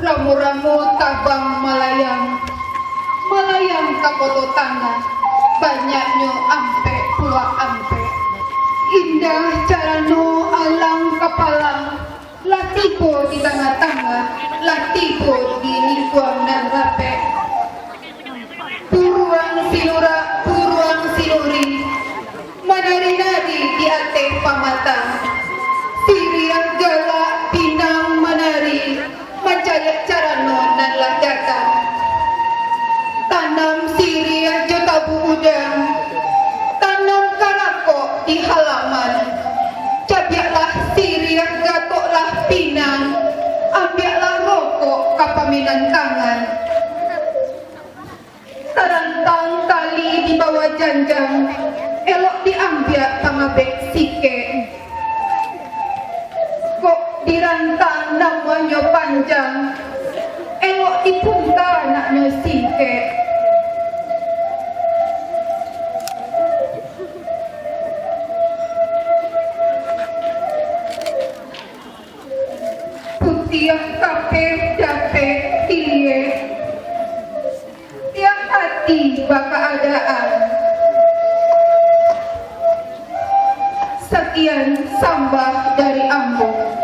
Ramu-ramu tabang melayang, melayang kapoto tanah, banyaknya ampe pula ampe. Indah carano alang kapalang, latipo di tengah-tengah, latipo di lingkuang dan rape. Puruan silura, puruan siluri, menari-nari di ate pamata. Siriang galak pinang menari, mencari carano dan lajakan. Tanam sirih jotabu udang, tanam karakok di halaman. Cabiaklah sirih, gatoklah pinang, ambillah rokok kapaminan tangan. Terentang tali di bawah janjang, elok diambil pangabek sike. Kok dirantang namanya panjang, elok dipunta naknya singke. Putih kape dape tiye, tiap hati baka adaan. Sekian sambah dari Ambon.